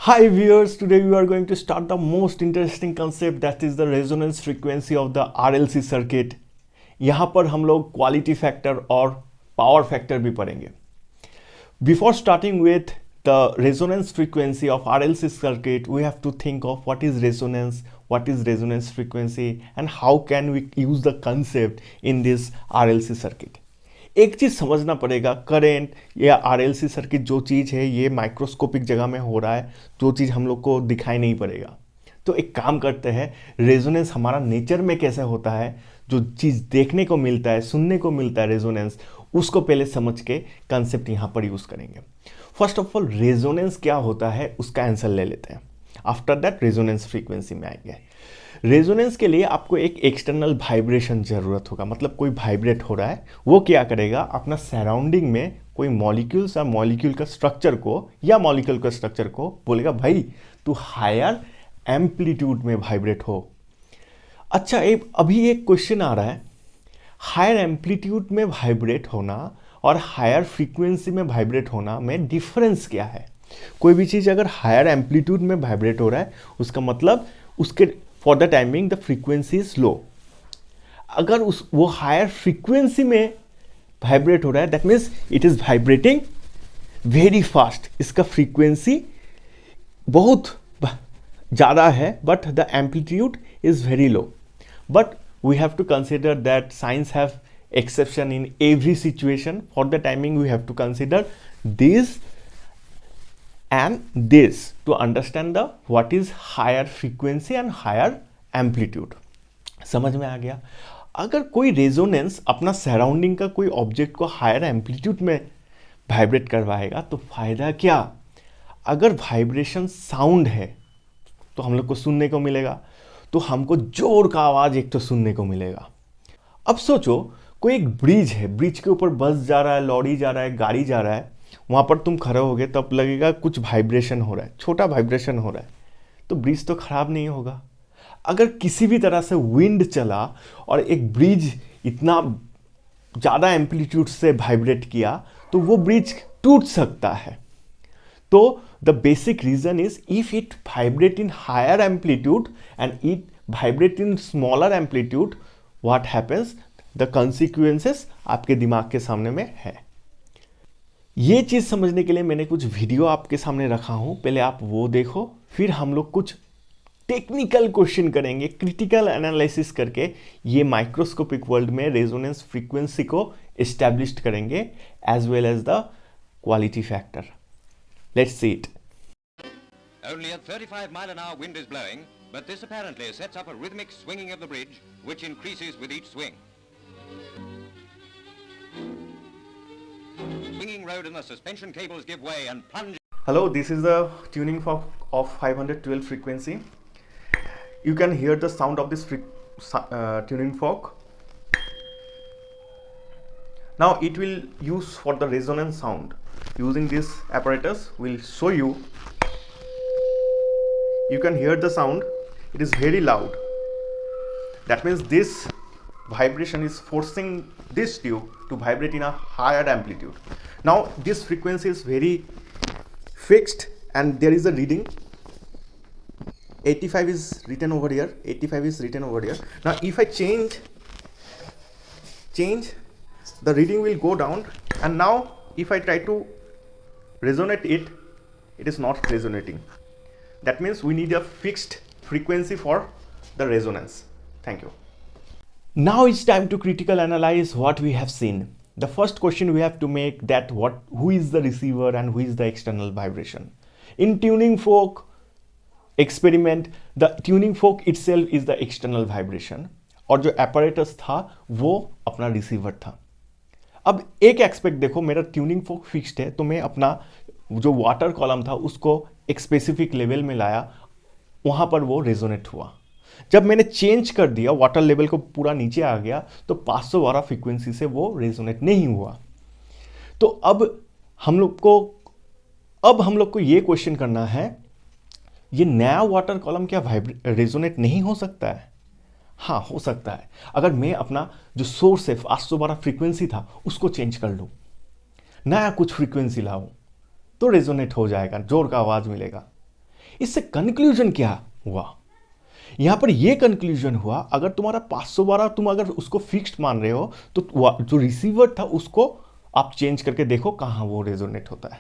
Hi viewers, today we are going to start the most interesting concept, that is the resonance frequency of the RLC circuit. यहाँ पर हम लोग quality factor और power factor भी पढ़ेंगे. Before starting with the resonance frequency of RLC circuit, we have to think of what is resonance frequency, and how can we use the concept in this RLC circuit. एक चीज़ समझना पड़ेगा, current या RLC circuit जो चीज़ है ये microscopic जगह में हो रहा है, जो चीज़ हम लोग को दिखाई नहीं पड़ेगा. तो एक काम करते हैं, रेजोनेंस हमारा नेचर में कैसे होता है, जो चीज़ देखने को मिलता है, सुनने को मिलता है रेजोनेंस, उसको पहले समझ के कंसेप्ट यहाँ पर यूज़ करेंगे. फर्स्ट ऑफ ऑल रेजोनेंस क्या होता है उसका आंसर ले लेते हैं. आफ्टर दैट रेजोनेंस फ्रीक्वेंसी में आएंगे. रेजोनेंस के लिए आपको एक एक्सटर्नल वाइब्रेशन ज़रूरत होगा, मतलब कोई वाइब्रेट हो रहा है, वो क्या करेगा, अपना सराउंडिंग में कोई मॉलिक्यूल्स या मॉलिक्यूल का स्ट्रक्चर को या मॉलिक्यूल का स्ट्रक्चर को बोलेगा भाई तू हायर एम्पलीट्यूड में वाइब्रेट हो. अच्छा, अभी एक क्वेश्चन आ रहा है, हायर एम्पलीट्यूड में वाइब्रेट होना और हायर फ्रीक्वेंसी में वाइब्रेट होना में डिफरेंस क्या है. कोई भी चीज़ अगर हायर एम्पलीट्यूड में वाइब्रेट हो रहा है उसका मतलब उसके for the timing the frequency is low. अगर वो हायर फ्रीक्वेंसी में वाइब्रेट हो रहा है that means it is vibrating very fast. इसका फ्रीक्वेंसी बहुत ज़्यादा है but the amplitude is very low. But we have to consider that science have exception in every situation. For the timing we have to consider this and this to understand the what is higher frequency and higher amplitude. समझ में आ गया. अगर कोई resonance अपना surrounding का कोई object को higher amplitude में वाइब्रेट करवाएगा तो फायदा क्या. अगर वाइब्रेशन साउंड है तो हम लोग को सुनने को मिलेगा, तो हमको जोर का आवाज़ एक तो सुनने को मिलेगा. अब सोचो कोई एक ब्रिज है, ब्रिज के ऊपर बस जा रहा है, लॉरी जा रहा है, गाड़ी जा रहा है, वहाँ पर तुम खड़े होगे तब लगेगा कुछ वाइब्रेशन हो रहा है, छोटा वाइब्रेशन हो रहा है, तो ब्रिज तो खराब नहीं होगा. अगर किसी भी तरह से विंड चला और एक ब्रिज इतना ज़्यादा एम्पलीट्यूड से वाइब्रेट किया तो वो ब्रिज टूट सकता है. तो the basic reason is if it vibrate in higher amplitude and it vibrate in smaller amplitude, what happens, the consequences आपके दिमाग के सामने में है. ये चीज़ समझने के लिए मैंने कुछ वीडियो आपके सामने रखा हूँ, पहले आप वो देखो, फिर हम लोग कुछ टेक्निकल क्वेश्चन करेंगे, क्रिटिकल एनालिसिस करके ये माइक्रोस्कोपिक वर्ल्ड में रेजोनेंस फ्रीक्वेंसी को एस्टैब्लिश करेंगे as well as the quality factor. Let's see it. Only a 35 mile an hour wind is blowing, but this apparently sets up a rhythmic swinging of the bridge, which increases with each swing. Swinging road and the suspension cables give way and plunge. Hello, this is the tuning fork of 512 frequency. You can hear the sound of this tuning fork. Now it will use for the resonance sound. Using this apparatus, we'll show you. You can hear the sound. It is very loud. That means this vibration is forcing this tube to vibrate in a higher amplitude. Now this frequency is very fixed and there is a reading. 85 is written over here. 85 is written over here. Now if I change, the reading will go down, and now if I try to resonate it, it is not resonating. That means we need a fixed frequency for the resonance. Thank you. Now it's time to critical analyze what we have seen. The first question we have to make that who is the receiver and who is the external vibration. In tuning fork experiment, the tuning fork itself is the external vibration और जो apparatus था वो अपना receiver था. अब एक aspect देखो, मेरा ट्यूनिंग फोक फिक्स्ड है तो मैं अपना जो वाटर कॉलम था उसको एक स्पेसिफिक लेवल में लाया, वहाँ पर वो रेजोनेट हुआ. जब मैंने चेंज कर दिया, वाटर लेवल को पूरा नीचे आ गया, तो 512 फ्रीक्वेंसी से वो रेजोनेट नहीं हुआ. तो अब हम लोग को ये क्वेश्चन करना है, ये नया वाटर कॉलम क्या रेजोनेट नहीं हो सकता है? हाँ, हो सकता है. अगर मैं अपना जो सोर्स है 512 फ्रीक्वेंसी था उसको चेंज कर लूँ, नया कुछ फ्रीक्वेंसी लाऊं, तो रेजोनेट हो जाएगा, जोर का आवाज़ मिलेगा. इससे कंक्लूजन क्या हुआ? यहां पर यह कंक्लूजन हुआ, अगर तुम्हारा 512 तुम अगर उसको फिक्स्ड मान रहे हो तो जो रिसीवर था उसको आप चेंज करके देखो कहां वो रेजोनेट होता है।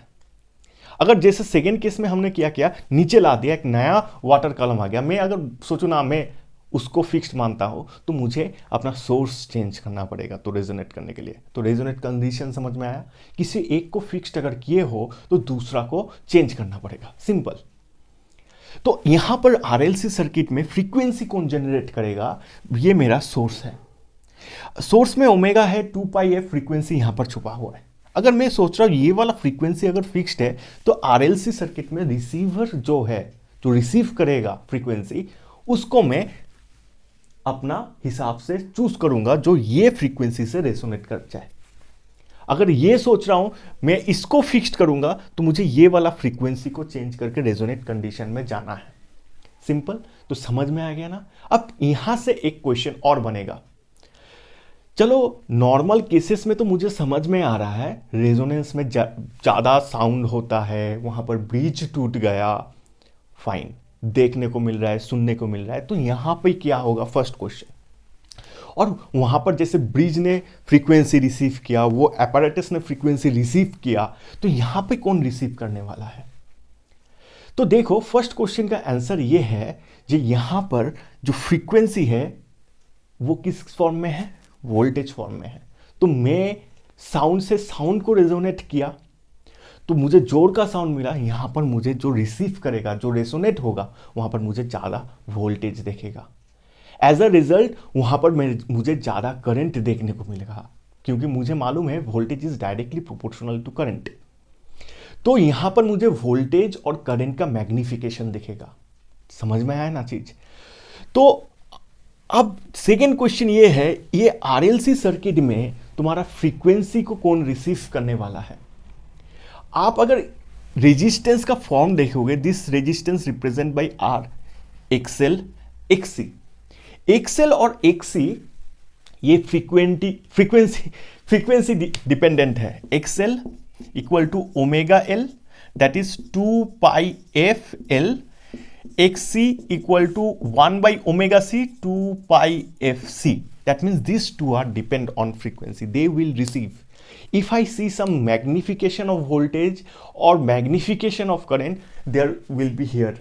अगर जैसे सेकेंड केस में हमने क्या किया, नीचे ला दिया, एक नया वाटर कॉलम आ गया, मैं अगर सोचूं ना मैं उसको फिक्स्ड मानता हूं तो मुझे अपना सोर्स चेंज करना पड़ेगा तो रेजोनेट करने के लिए। तो रेजोनेट कंडीशन समझ में आया? किसी एक को फिक्स्ड अगर किए हो तो दूसरा को चेंज करना पड़ेगा, सिंपल। तो यहां पर आरएलसी सर्किट में फ्रीक्वेंसी कौन जनरेट करेगा? ये मेरा सोर्स है। सोर्स में ओमेगा है, 2πf फ्रीक्वेंसी यहां पर छुपा हुआ है। अगर मैं सोच रहा हूं ये वाला फ्रीक्वेंसी अगर फिक्स्ड है तो आरएलसी सर्किट में रिसीवर जो है, जो रिसीव करेगा फ्रीक्वेंसी, उसको मैं अपना हिसाब से चूज करूंगा जो ये फ्रीक्वेंसी से रेसोनेट कर जाए। अगर ये सोच रहा हूं मैं इसको फिक्स्ड करूंगा तो मुझे ये वाला फ्रीक्वेंसी को चेंज करके रेजोनेट कंडीशन में जाना है, सिंपल। तो समझ में आ गया ना? अब यहां से एक क्वेश्चन और बनेगा। चलो नॉर्मल केसेस में तो मुझे समझ में आ रहा है, रेजोनेंस में ज्यादा साउंड होता है, वहां पर ब्रिज टूट गया, फाइन, देखने को मिल रहा है, सुनने को मिल रहा है। तो यहां पे क्या होगा, फर्स्ट क्वेश्चन। और वहां पर जैसे ब्रिज ने फ्रीक्वेंसी रिसीव किया, वो एपैरेटस ने फ्रीक्वेंसी रिसीव किया, तो यहां पे कौन रिसीव करने वाला है? तो देखो फर्स्ट क्वेश्चन का आंसर ये है, जो यहां पर जो फ्रीक्वेंसी है वो किस फॉर्म में है? वोल्टेज फॉर्म में है। तो मैं साउंड से साउंड को रेजोनेट किया तो मुझे जोर का साउंड मिला, यहां पर मुझे जो रिसीव करेगा, जो रेसोनेट होगा, वहां पर मुझे ज्यादा वोल्टेज देखेगा। एज अ रिजल्ट वहां पर मुझे ज्यादा करंट देखने को मिलेगा, क्योंकि मुझे मालूम है voltage is directly proportional to current. तो यहां पर मुझे वोल्टेज और करंट का मैग्निफिकेशन दिखेगा। समझ में आया ना चीज? तो अब सेकेंड क्वेश्चन ये है, ये आरएलसी सर्किट में तुम्हारा फ्रीक्वेंसी को कौन रिसीव करने वाला है? आप अगर रेजिस्टेंस का फॉर्म देखोगे, this resistance represent by R, XL, XC. XL और एक्सी ये फ्रीक्वेंसी डिपेंडेंट है। XL equal to omega L, that is 2πfl, xc equal to 1 by omega c 2πfc. That means these two are depend on frequency. They will receive. If I see some magnification of voltage or magnification of current, there will be here.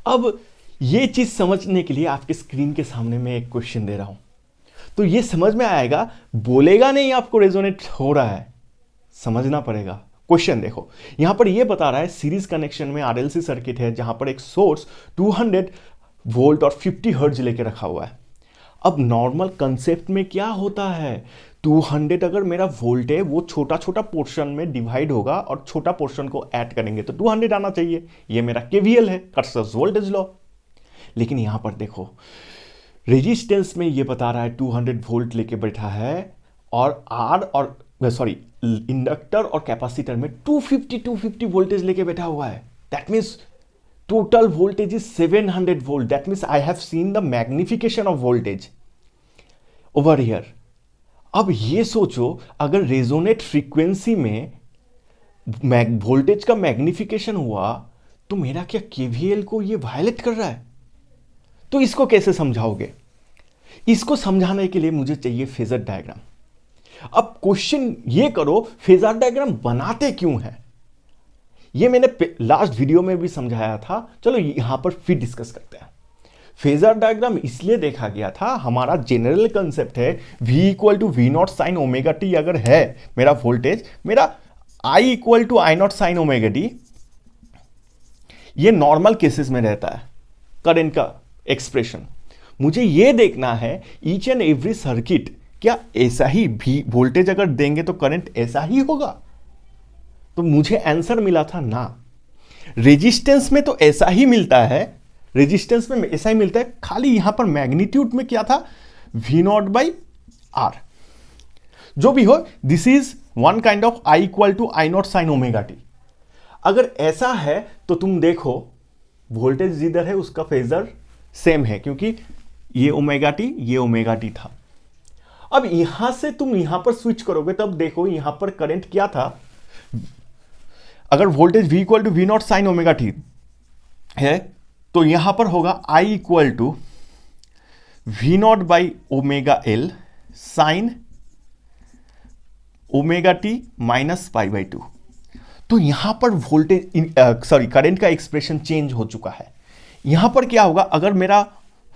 अब ये चीज समझने के लिए आपके screen के सामने मैं एक क्वेश्चन दे रहा हूं, तो ये समझ में आएगा, बोलेगा नहीं आपको रेजोनेट हो रहा है, समझना पड़ेगा। क्वेश्चन देखो, यहां पर यह बता रहा है सीरीज कनेक्शन में आरएलसी सर्किट है, जहां पर एक सोर्स 200 वोल्ट और 50 हर्ट्ज लेके रखा हुआ है। अब नॉर्मल कंसेप्ट में क्या होता है, 200 अगर मेरा वोल्ट है, वो छोटा छोटा पोर्शन में डिवाइड होगा और छोटा पोर्शन को ऐड करेंगे तो 200 आना चाहिए। ये मेरा केवीएल है, कर्सर्स वोल्टेज लॉ। लेकिन यहां पर देखो रेजिस्टेंस में ये बता रहा है 200 वोल्ट लेके बैठा है, और इंडक्टर और कैपेसिटर में 250 वोल्टेज लेके बैठा हुआ है। That means total voltage is 700 volt. That means I have seen the magnification of voltage over here. अब ये सोचो, अगर रेजोनेट फ्रीक्वेंसी में वोल्टेज का मैग्निफिकेशन हुआ तो मेरा क्या केवीएल को ये वायलेट कर रहा है? तो इसको कैसे समझाओगे? इसको समझाने के लिए मुझे चाहिए फेजर डायग्राम। अब क्वेश्चन ये करो, फेजर डायग्राम बनाते क्यों है? ये मैंने लास्ट वीडियो में भी समझाया था, चलो यहां पर फिर डिस्कस करते हैं। फेजर डायग्राम इसलिए देखा गया था, हमारा जनरल कंसेप्ट है V equal to V naught sine omega T. अगर है मेरा वोल्टेज, मेरा I equal to I naught sine omega T, ये नॉर्मल केसेस में रहता है करंट का एक्सप्रेशन। मुझे ये देखना है ईच एंड एवरी सर्किट क्या ऐसा ही भी वोल्टेज अगर देंगे तो करंट ऐसा ही होगा? तो मुझे आंसर मिला था ना। रेजिस्टेंस में तो ऐसा ही मिलता है, रेजिस्टेंस में ऐसा ही मिलता है, खाली यहां पर मैग्नीट्यूड में क्या था, V नॉट बाई आर। जो भी हो, this is one kind of I equal to I naught sine omega T. अगर ऐसा है तो तुम देखो वोल्टेज जिधर है उसका फेजर सेम है, क्योंकि ये ओमेगा टी था। अब यहां से तुम यहां पर स्विच करोगे तब देखो यहां पर करंट क्या था। अगर voltage V equal to V naught sine omega T, है, तो यहां पर होगा I equal to V naught by omega L sine omega T minus pi by two. तो यहां पर वोल्टेज करंट का एक्सप्रेशन चेंज हो चुका है। यहां पर क्या होगा, अगर मेरा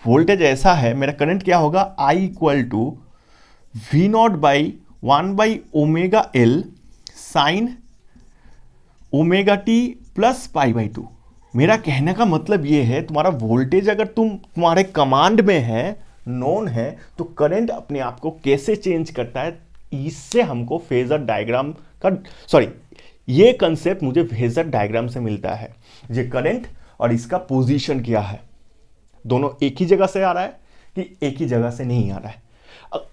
वोल्टेज ऐसा है, मेरा करंट क्या होगा, I equal to V naught by 1 by omega L sine omega T plus pi by two. मेरा कहने का मतलब ये है, तुम्हारा वोल्टेज अगर तुम्हारे कमांड में है, नोन है, तो करंट अपने आप को कैसे चेंज करता है, इससे हमको फेजर डायग्राम का ये कंसेप्ट मुझे फेजर डायग्राम से मिलता है। ये करंट और इसका पोजीशन क्या है, दोनों एक ही जगह से आ रहा है कि एक ही जगह से नहीं आ रहा है।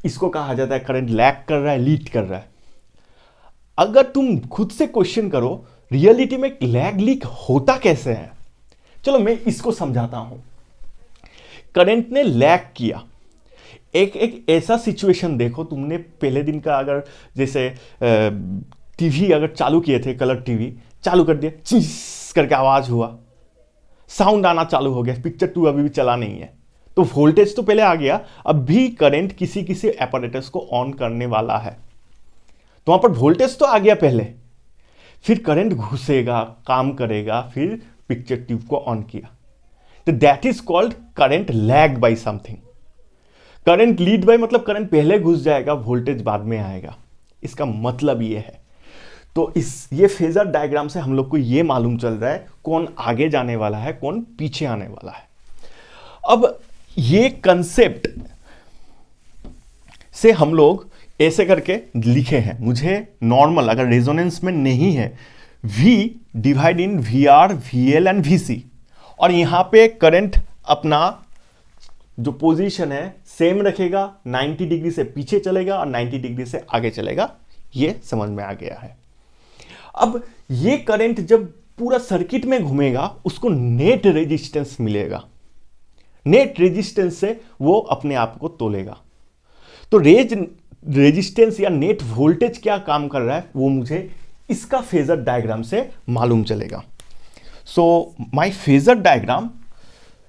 इसको कहा जाता है करंट लैग कर रहा है, लीड कर रहा है। अगर तुम खुद से क्वेश्चन करो रियलिटी में लैग लीक होता कैसे है, चलो मैं इसको समझाता हूं। करंट ने लैग किया, एक ऐसा सिचुएशन देखो, तुमने पहले दिन का अगर जैसे टीवी अगर चालू किए थे, कलर टीवी चालू कर दिया, चिस करके आवाज हुआ, साउंड आना चालू हो गया, पिक्चर 2 अभी भी चला नहीं है, तो वोल्टेज तो पहले आ गया, अब भी करंट किसी किसी एपरेटस को ऑन करने वाला है, तो वहां पर वोल्टेज तो आ गया पहले, फिर करंट घुसेगा, काम करेगा, फिर पिक्चर ट्यूब को ऑन किया, तो that is called current lag by something. Current lead by मतलब करंट पहले घुस जाएगा, वोल्टेज बाद में आएगा, इसका मतलब ये है। तो ये फेजर डायग्राम से हम लोग को ये मालूम चल रहा है कौन आगे जाने वाला है, कौन पीछे आने वाला है। अब ये कंसेप्ट से हम लोग ऐसे करके लिखे हैं, मुझे नॉर्मल अगर रेजोनेंस में नहीं है, V divide in VR, VL and VC, और यहां पे करंट अपना जो पोजीशन है सेम रखेगा, 90 डिग्री से पीछे चलेगा और 90 डिग्री से आगे चलेगा, ये समझ में आ गया है। अब ये करंट जब पूरा सर्किट में घूमेगा, उसको नेट रेजिस्टेंस मिलेगा, नेट रेजिस्टेंस से वो अपने आप को तोलेगा। तो रेजिस्टेंस या नेट वोल्टेज क्या काम कर रहा है, वो मुझे इसका फेजर डायग्राम से मालूम चलेगा। सो माय फेजर डायग्राम,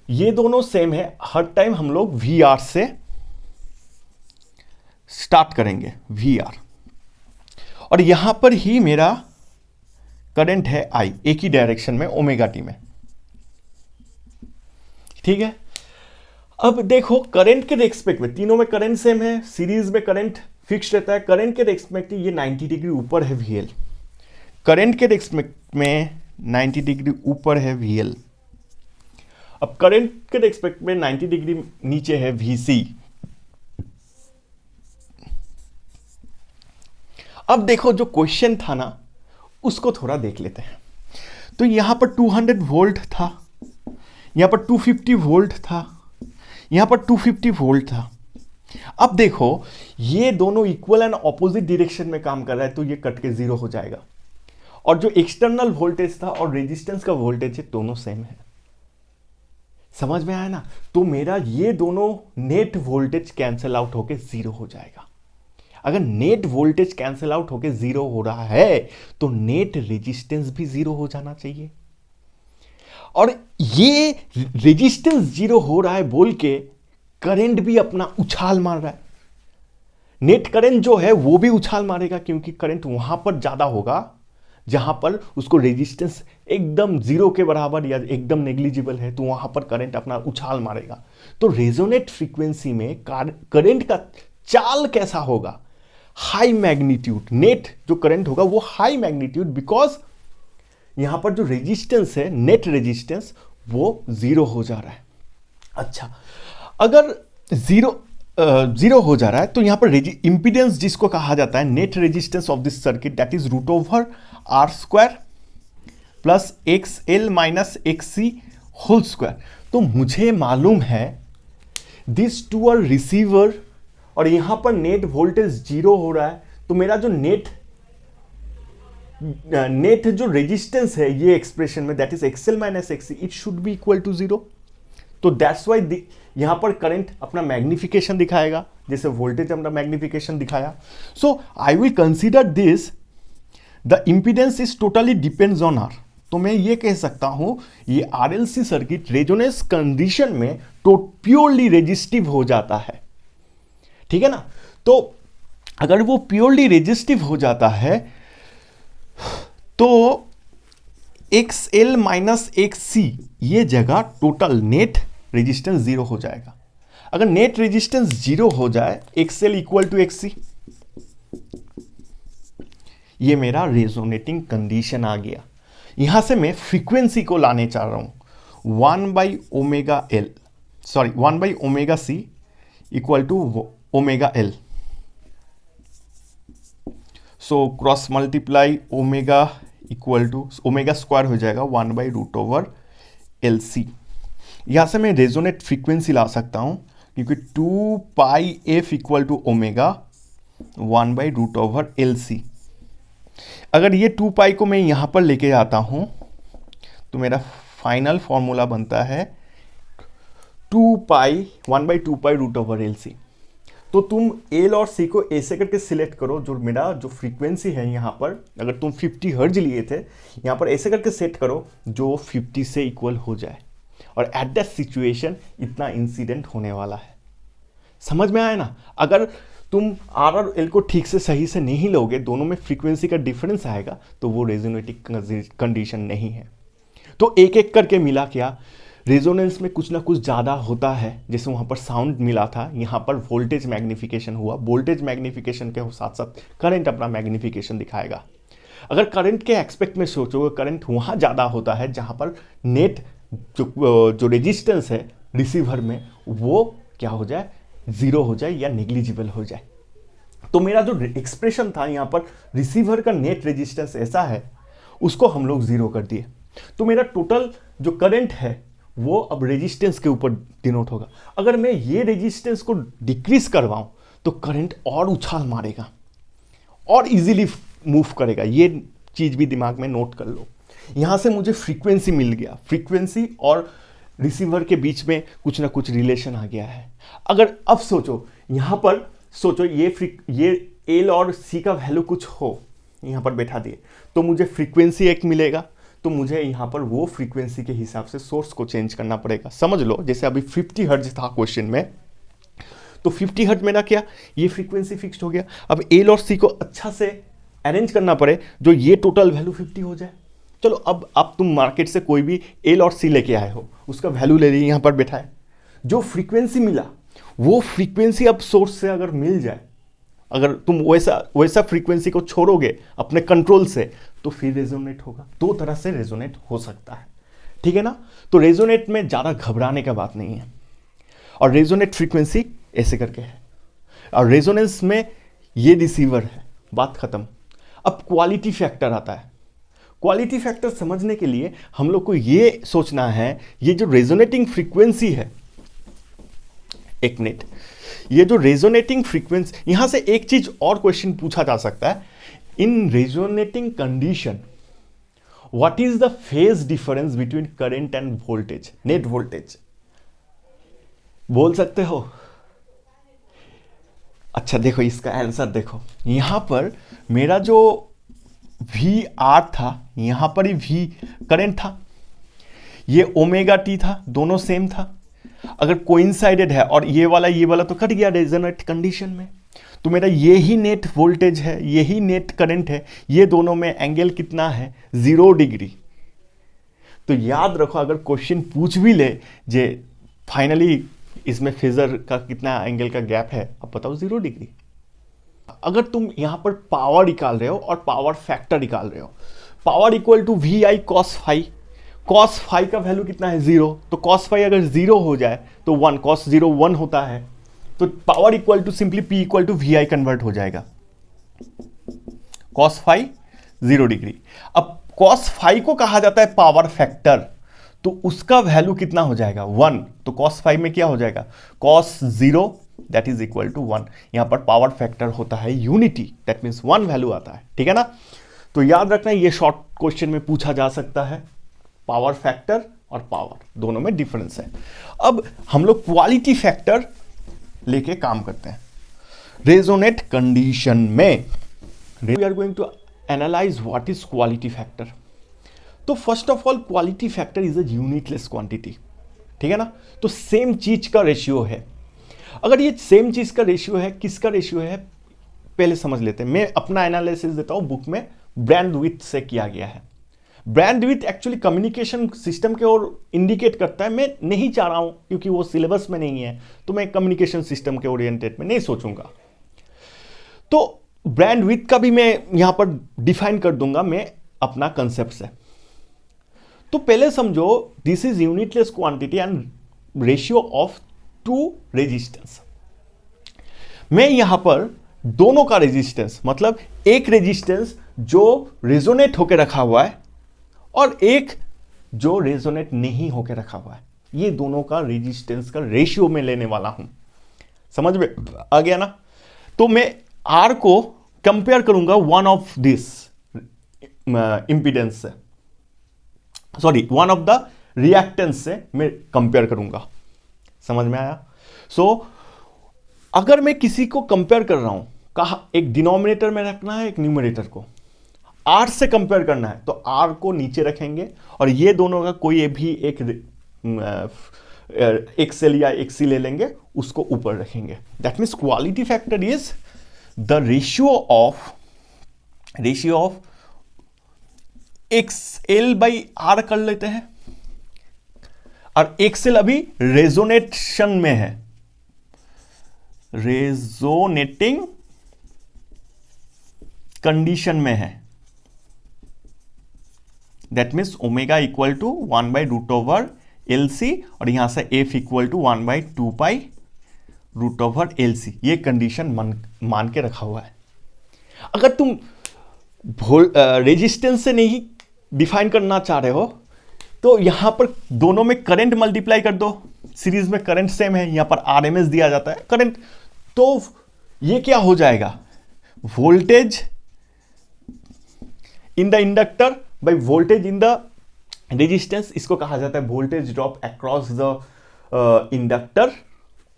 ये दोनों सेम है, हर टाइम हम लोग VR से स्टार्ट करेंगे, VR, और यहां पर ही मेरा करंट है I, एक ही डायरेक्शन में ओमेगा टी में, ठीक है। अब देखो करंट के रेस्पेक्ट में, तीनों में करंट सेम है, सीरीज में करंट फिक्स रहता है, करंट के रेस्पेक्ट में ये 90 डिग्री ऊपर है VL, करंट के रेस्पेक्ट में 90 डिग्री ऊपर है VL, अब करंट के रेस्पेक्ट में 90 डिग्री नीचे है VC। अब देखो जो क्वेश्चन था ना, उसको थोड़ा देख लेते हैं। तो यहां पर 200 वोल्ट था, यहां पर 250 वोल्ट था, यहां पर 250 वोल्ट था। अब देखो ये दोनों इक्वल एंड ऑपोजिट डायरेक्शन में काम कर रहा है, तो ये कट के 0 हो जाएगा, और जो एक्सटर्नल वोल्टेज था और रेजिस्टेंस का वोल्टेज है, दोनों सेम है। समझ में आया ना? तो मेरा ये दोनों नेट वोल्टेज कैंसिल आउट होके 0 हो जाएगा। अगर नेट वोल्टेज कैंसिल आउट होके 0 हो रहा है, तो नेट रेजिस्टेंस भी 0 हो जाना चाहिए। और ये रेजिस्टेंस 0 हो रहा है बोल के करंट भी अपना उछाल मार रहा है। नेट करंट जो है वो भी उछाल मारेगा, क्योंकि करंट वहां पर ज्यादा होगा जहां पर उसको रेजिस्टेंस एकदम 0 के बराबर या एकदम नेग्लिजिबल है, तो वहां पर करंट अपना उछाल मारेगा। तो रेजोनेट फ्रीक्वेंसी में करंट का चाल कैसा होगा? High magnitude. नेट जो करंट होगा वो हाई मैग्नीट्यूड, बिकॉज यहां पर जो रेजिस्टेंस है, नेट रेजिस्टेंस, वो 0 हो जा रहा है। अच्छा, अगर 0 हो जा रहा है, तो यहां पर इंपीडेंस जिसको कहा जाता है net resistance of this circuit, that is √/r² plus XL minus XC whole square. तो मुझे मालूम है दिस टू आर रिसीवर, और यहां पर नेट वोल्टेज 0 हो रहा है, तो मेरा जो नेट जो रेजिस्टेंस है ये एक्सप्रेशन में, that is XL minus XC, it should be equal to 0। तो दैट्स वाई यहां पर करंट अपना मैग्निफिकेशन दिखाएगा, जैसे वोल्टेज अपना मैग्निफिकेशन दिखाया। So I will consider this the impedance is totally depends on R. तो मैं ये कह सकता हूं ये आरएलसी सर्किट रेजोनेंस कंडीशन में तो प्योरली रेजिस्टिव हो जाता है, ठीक है ना। तो अगर वो प्योरली रेजिस्टिव हो जाता है तो XL माइनस XC ये जगह टोटल नेट रेजिस्टेंस जीरो हो जाएगा। अगर नेट रेजिस्टेंस जीरो हो जाए XL इक्वल टू XC, ये मेरा रेजोनेटिंग कंडीशन आ गया। यहां से मैं फ्रीक्वेंसी को लाने चाह रहा हूं 1 by omega C equal to omega L। So cross multiply omega equal to omega square हो जाएगा 1 बाई रूट ओवर LC। यहां से मैं रेजोनेट फ्रीक्वेंसी ला सकता हूं क्योंकि 2 pi f equal to omega 1 by root over LC। अगर ये 2 पाई को मैं यहां पर लेके आता हूं तो मेरा फाइनल फॉर्मूला बनता है 1 by 2 pi root over LC। तो तुम L और C को ऐसे करके सिलेक्ट करो, जो मेरा जो फ्रीक्वेंसी है यहाँ पर अगर तुम 50 हर्ट्ज लिए थे यहाँ पर ऐसे करके सेट करो जो 50 से इक्वल हो जाए, और एट दैट सिचुएशन इतना इंसिडेंट होने वाला है। समझ में आया ना। अगर तुम R और L को ठीक से सही से नहीं लोगे, दोनों में फ्रीक्वेंसी का डिफरेंस आएगा, तो वो रेजोनेटिंग कंडीशन नहीं है। तो एक एक करके मिला क्या, रेजोनेंस में कुछ ना कुछ ज़्यादा होता है। जैसे वहाँ पर साउंड मिला था, यहाँ पर वोल्टेज मैग्निफिकेशन हुआ, वोल्टेज मैग्निफिकेशन के साथ साथ करंट अपना मैग्निफिकेशन दिखाएगा। अगर करंट के एक्सपेक्ट में सोचोगे, करंट वहाँ ज़्यादा होता है जहाँ पर नेट जो रेजिस्टेंस है रिसीवर में वो क्या हो जाए, ज़ीरो हो जाए या नेग्लिजिबल हो जाए। तो मेरा जो एक्सप्रेशन था यहाँ पर रिसीवर का नेट रेजिस्टेंस ऐसा है, उसको हम लोग ज़ीरो कर दिए। तो मेरा टोटल जो करंट है वो अब रेजिस्टेंस के ऊपर डिनोट होगा। अगर मैं ये रेजिस्टेंस को डिक्रीज करवाऊं तो करंट और उछाल मारेगा और इजीली मूव करेगा। ये चीज़ भी दिमाग में नोट कर लो। यहाँ से मुझे फ्रीक्वेंसी मिल गया, फ्रीक्वेंसी और रिसीवर के बीच में कुछ ना कुछ रिलेशन आ गया है। अगर अब सोचो, यहाँ पर सोचो ये L और C का वैल्यू कुछ हो, यहाँ पर बैठा दिए तो मुझे फ्रीक्वेंसी एक मिलेगा, तो मुझे यहाँ पर वो फ्रीक्वेंसी के हिसाब से सोर्स को चेंज करना पड़ेगा। समझ लो, जैसे अभी 50 हर्ट्ज था क्वेश्चन में, तो 50 हर्ट्ज मेरा क्या, ये फ्रीक्वेंसी फिक्स्ड हो गया। अब L और C को अच्छा से अरेंज करना पड़े जो ये टोटल वैल्यू 50 हो जाए। चलो अब तुम मार्केट से कोई भी L और C लेके आए हो, उसका वैल्यू ले लिए यहाँ पर बैठा है, जो फ्रीक्वेंसी मिला वो फ्रीक्वेंसी अब सोर्स से अगर मिल जाए, अगर तुम वैसा फ्रीक्वेंसी को छोड़ोगे अपने कंट्रोल से, तो फिर रेजोनेट होगा। दो तरह से रेजोनेट हो सकता है, ठीक है ना। तो रेजोनेट में ज़्यादा घबराने का बात नहीं है, और रेजोनेट फ्रीक्वेंसी ऐसे करके है, और रेजोनेंस में ये रिसीवर है, बात खत्म। अब क्वालिटी फैक्टर आता है। क्वालिटी फैक्टर समझने के लिए हम लोग को ये सोचना है, ये जो रेजोनेटिंग फ्रीक्वेंसी है, एक मिनट, ये जो रेजोनेटिंग फ्रीक्वेंसी, यहां से एक चीज और क्वेश्चन पूछा जा सकता है, in resonating condition what is the phase difference between current and voltage, net voltage, बोल सकते हो। अच्छा देखो, इसका आंसर देखो, यहां पर मेरा जो VR था, यहां पर ही V करंट था, ये ओमेगा T था, दोनों सेम था। अगर कोइंसाइडेड है और ये वाला तो कट गया रेजोनेट कंडीशन में, तो मेरा ये ही नेट वोल्टेज है, यही नेट करंट है, ये दोनों में एंगल कितना है, 0 डिग्री। तो याद रखो, अगर क्वेश्चन पूछ भी ले जे फाइनली इसमें फेजर का कितना एंगल का गैप है, अब बताओ 0 डिग्री। अगर तुम यहां पर पावर निकाल रहे हो और पावर फैक्टर निकाल रहे हो, power equal to VI cos phi, cos phi का वैल्यू कितना है, 0। तो cos फाई अगर 0 हो जाए तो 1, cos 0 1 होता है, तो power equal to simply P equal to VI convert हो जाएगा, cos फाई 0 डिग्री। अब cos फाई को कहा जाता है पावर फैक्टर, तो उसका वैल्यू कितना हो जाएगा, 1। तो cos फाई में क्या हो जाएगा, cos 0 that is equal to 1। यहां पर पावर फैक्टर होता है यूनिटी, दैट मीन्स 1 वैल्यू आता है, ठीक है ना। तो याद रखना, ये शॉर्ट क्वेश्चन में पूछा जा सकता है, पावर फैक्टर और पावर दोनों में डिफरेंस है। अब हम लोग क्वालिटी फैक्टर लेके काम करते हैं। रेजोनेट कंडीशन में we are going to analyse what is quality factor. तो first of all quality factor is a unitless quantity, ठीक है ना। तो सेम चीज का रेशियो है। अगर ये सेम चीज का रेशियो है, किसका रेशियो है पहले समझ लेते हैं। मैं अपना एनालिसिस देता हूं, बुक में बैंडविड्थ से किया गया है। बैंडविड्थ एक्चुअली कम्युनिकेशन सिस्टम के ओर इंडिकेट करता है। मैं नहीं चाह रहा हूं क्योंकि वो सिलेबस में नहीं है, तो मैं कम्युनिकेशन सिस्टम के ओरिएंटेड में नहीं सोचूंगा। तो बैंडविड्थ का भी मैं यहां पर डिफाइन कर दूंगा मैं अपना कंसेप्ट से। तो पहले समझो this is unitless quantity and ratio of two resistance. मैं यहां पर दोनों का रेजिस्टेंस, मतलब एक रेजिस्टेंस जो रेजोनेट होकर रखा हुआ है और एक जो रेजोनेट नहीं होकर रखा हुआ है, ये दोनों का रेजिस्टेंस का रेशियो में लेने वाला हूं। समझ में आ गया ना। तो मैं आर को कंपेयर करूंगा वन ऑफ दिस इंपीडेंस से, sorry one of the reactance से मैं कंपेयर करूंगा। समझ में आया। सो अगर मैं किसी को कंपेयर कर रहा हूं, कहा एक डिनोमिनेटर में रखना है, एक न्यूमरेटर को आर से कंपेयर करना है, तो आर को नीचे रखेंगे और ये दोनों का कोई भी एक एक्सएल या एक्सी ले लेंगे, उसको ऊपर रखेंगे। That means quality factor is the ratio of XL by R कर लेते हैं, और एक्सएल अभी रेजोनेशन में है, रेजोनेटिंग कंडीशन में है। That means omega equal to 1/√LC और यहां से एफ इक्वल टू 1/2π√LC। ये कंडीशन मान के रखा हुआ है। अगर तुम रेजिस्टेंस से नहीं डिफाइन करना चाह रहे हो, तो यहां पर दोनों में करंट मल्टीप्लाई कर दो। सीरीज में करंट सेम है, यहां पर आरएमएस दिया जाता है करंट, तो ये क्या हो जाएगा, voltage in the inductor by voltage in the resistance. इसको कहा जाता है voltage drop across the inductor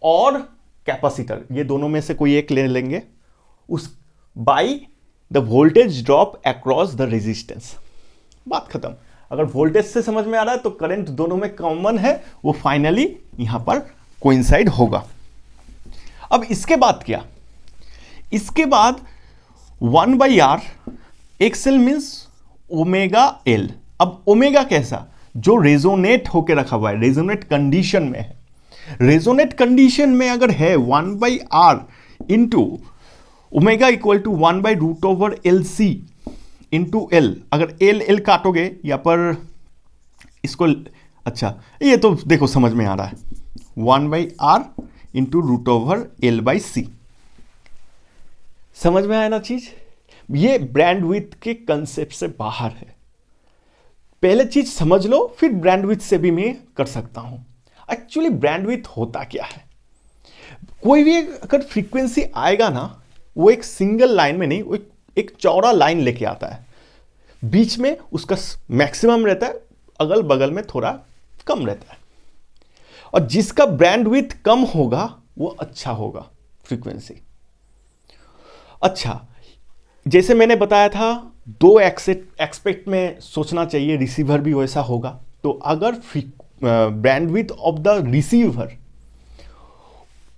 और कैपेसिटर। ये दोनों में से कोई एक ले लेंगे, उस by the voltage drop across the resistance. बात खत्म। अगर वोल्टेज से समझ में आ रहा है तो करंट दोनों में कॉमन है, वो फाइनली यहां पर कोइंसाइड होगा। अब इसके बाद क्या, इसके बाद 1/r XL means omega L. अब ओमेगा कैसा, जो रेजोनेट होकर रखा हुआ है, रेजोनेट कंडीशन में है। रेजोनेट कंडीशन में अगर है 1/r into omega equal to 1/√LC into L. अगर एल काटोगे यहाँ पर इसको, अच्छा ये तो देखो समझ में आ रहा है, 1/r इंटू √L/C। समझ में आया ना चीज। ये बैंडविड्थ के कंसेप्ट से बाहर है। पहले चीज समझ लो, फिर बैंडविड्थ से भी मैं कर सकता हूं। एक्चुअली बैंडविड्थ होता क्या है, कोई भी अगर फ्रीक्वेंसी आएगा ना, वो एक सिंगल लाइन में नहीं, वो एक चौड़ा लाइन लेके आता है। बीच में उसका मैक्सिमम रहता है, अगल बगल में थोड़ा कम रहता है, और जिसका बैंडविड्थ कम होगा वो अच्छा होगा फ्रीक्वेंसी। अच्छा, जैसे मैंने बताया था, दो एक्सपेक्ट में सोचना चाहिए, रिसीवर भी वैसा होगा। तो अगर बैंडविड्थ ऑफ द रिसीवर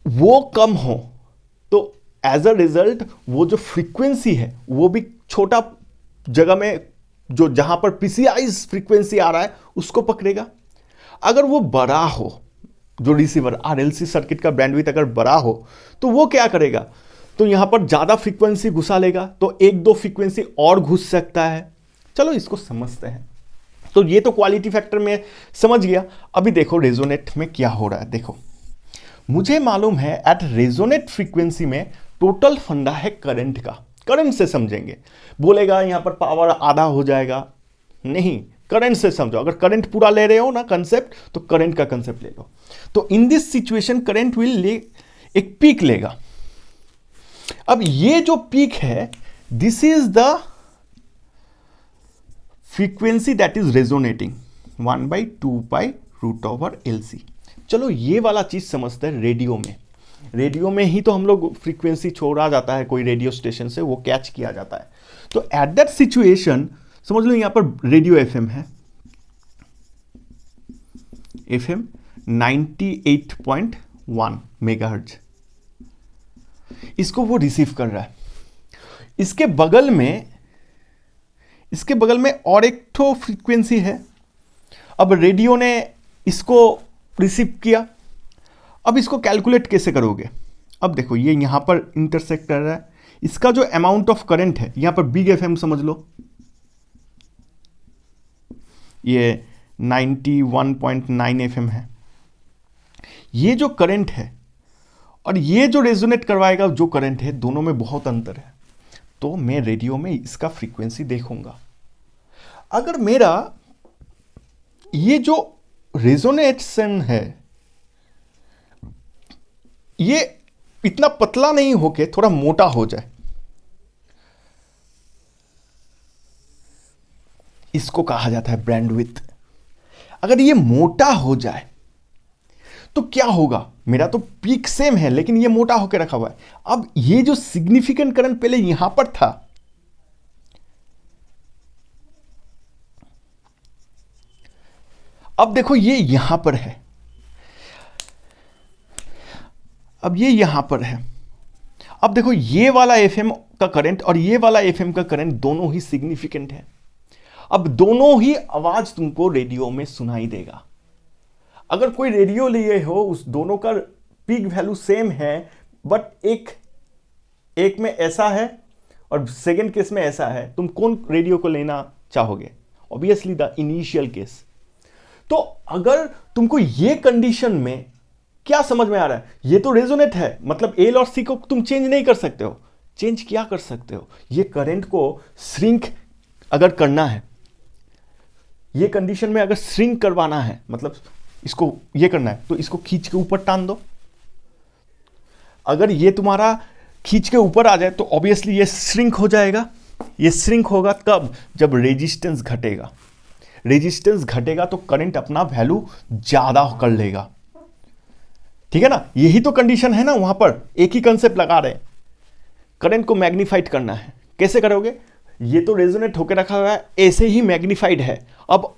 वो कम हो, तो एज अ रिजल्ट वो जो फ्रीक्वेंसी है वो भी छोटा जगह में, जो जहां पर प्रिसाइज फ्रीक्वेंसी आ रहा है उसको पकड़ेगा। अगर वो बड़ा हो, जो रिसीवर आरएलसी सर्किट का बैंडविड्थ अगर बड़ा हो, तो वो क्या करेगा, तो यहां पर ज्यादा फ्रीक्वेंसी घुसा लेगा, तो एक दो फ्रीक्वेंसी और घुस सकता है। चलो इसको समझते हैं। तो ये तो क्वालिटी फैक्टर में समझ गया। अभी देखो रेजोनेट में क्या हो रहा है। देखो, मुझे मालूम है एट रेजोनेट फ्रीक्वेंसी में टोटल फंडा है करंट का। करंट से समझेंगे, बोलेगा यहां पर पावर आधा हो जाएगा, नहीं, करंट से समझो। अगर करंट पूरा ले रहे हो ना कंसेप्ट, तो करंट का कंसेप्ट ले लो। तो in this situation current will एक पीक लेगा। अब ये जो पीक है, this is the frequency that is resonating 1/2π√LC। चलो ये वाला चीज समझते हैं। रेडियो में ही तो हम लोग फ्रीक्वेंसी छोड़ा जाता है, कोई रेडियो स्टेशन से वो कैच किया जाता है। तो एट दैट सिचुएशन समझ लो, यहां पर रेडियो एफएम है, FM 98.1 मेगाहर्ट्ज, इसको वो रिसीव कर रहा है। इसके बगल में और एक ठो फ्रीक्वेंसी है। अब रेडियो ने इसको रिसीव किया। अब इसको कैलकुलेट कैसे करोगे? अब देखो, ये यहां पर इंटरसेक्ट कर रहा है। इसका जो अमाउंट ऑफ करंट है, यहां पर बिग एफएम समझ लो, ये 91.9 एफएम है। ये जो करंट है और ये जो रेजोनेट करवाएगा जो करंट है, दोनों में बहुत अंतर है। तो मैं रेडियो में इसका फ्रीक्वेंसी देखूंगा। अगर मेरा ये जो रेजोनेशन है ये इतना पतला नहीं होके थोड़ा मोटा हो जाए, इसको कहा जाता है बैंडविड्थ। अगर ये मोटा हो जाए तो क्या होगा? मेरा तो पीक सेम है लेकिन ये मोटा होकर रखा हुआ है। अब ये जो सिग्निफिकेंट करंट पहले यहां पर था, अब देखो ये यहां पर है, अब ये यहां पर है। अब देखो ये वाला एफएम का करंट और ये वाला एफएम का करंट दोनों ही सिग्निफिकेंट है। अब दोनों ही आवाज तुमको रेडियो में सुनाई देगा। अगर कोई रेडियो लिए हो, उस दोनों का पीक वैल्यू सेम है, बट एक में ऐसा है और सेकंड केस में ऐसा है, तुम कौन रेडियो को लेना चाहोगे? Obviously the initial case. तो अगर तुमको ये कंडीशन में क्या समझ में आ रहा है, ये तो रेजोनेट है, मतलब एल और सी को तुम चेंज नहीं कर सकते हो। चेंज क्या कर सकते हो? ये करंट को श्रिंक अगर करना है, ये कंडीशन में अगर श्रिंक करवाना है, मतलब इसको ये करना है, तो इसको खींच के ऊपर टान दो। अगर ये तुम्हारा खींच के ऊपर आ जाए तो ऑब्वियसली ये श्रिंक हो जाएगा। ये श्रिंक होगा कब? जब रेजिस्टेंस घटेगा। रेजिस्टेंस घटेगा तो करंट अपना वैल्यू ज्यादा कर लेगा। ठीक है ना? यही तो कंडीशन है ना। वहां पर एक ही कंसेप्ट लगा रहे हैं, करंट को मैग्नीफाइड करना है। कैसे करोगे? ये तो रेजोनेट होकर रखा हुआ है, ऐसे ही मैग्नीफाइड है। अब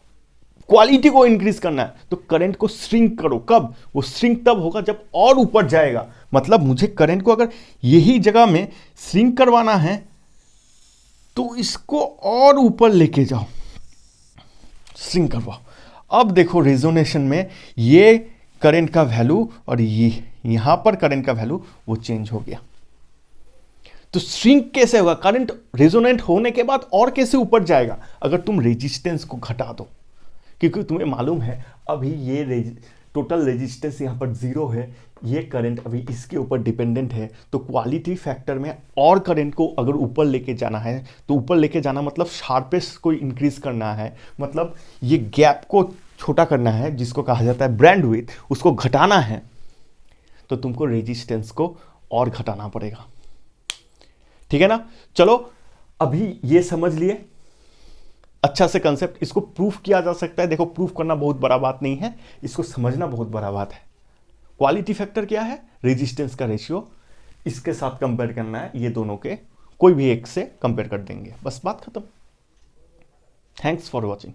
क्वालिटी को इंक्रीज करना है तो करंट को श्रिंक करो। कब? वो श्रिंक तब होगा जब और ऊपर जाएगा। मतलब मुझे करंट को अगर यही जगह में श्रिंक करवाना है तो इसको और ऊपर लेके जाओ, श्रिंक करवाओ। अब देखो रेजोनेशन में ये करंट का वैल्यू और ये यहां पर करंट का वैल्यू वो चेंज हो गया। तो श्रिंक कैसे होगा? करंट रेजोनेट होने के बाद और कैसे ऊपर जाएगा? अगर तुम रेजिस्टेंस को घटा दो, क्योंकि तुम्हें मालूम है अभी ये टोटल रेजिस्टेंस यहाँ पर 0 है, ये करंट अभी इसके ऊपर डिपेंडेंट है। तो क्वालिटी फैक्टर में और करंट को अगर ऊपर लेके जाना है तो ऊपर लेके जाना मतलब शार्पेस्ट को इंक्रीज करना है, मतलब ये गैप को छोटा करना है जिसको कहा जाता है बैंडविड्थ, उसको घटाना है तो तुमको रेजिस्टेंस को और घटाना पड़ेगा। ठीक है ना? चलो अभी ये समझ लिए अच्छा से कंसेप्ट। इसको प्रूफ किया जा सकता है। देखो प्रूफ करना बहुत बड़ा बात नहीं है, इसको समझना बहुत बड़ा बात है। क्वालिटी फैक्टर क्या है? रेजिस्टेंस का रेशियो, इसके साथ कंपेयर करना है। ये दोनों के कोई भी एक से कंपेयर कर देंगे, बस बात खत्म। Thanks for watching.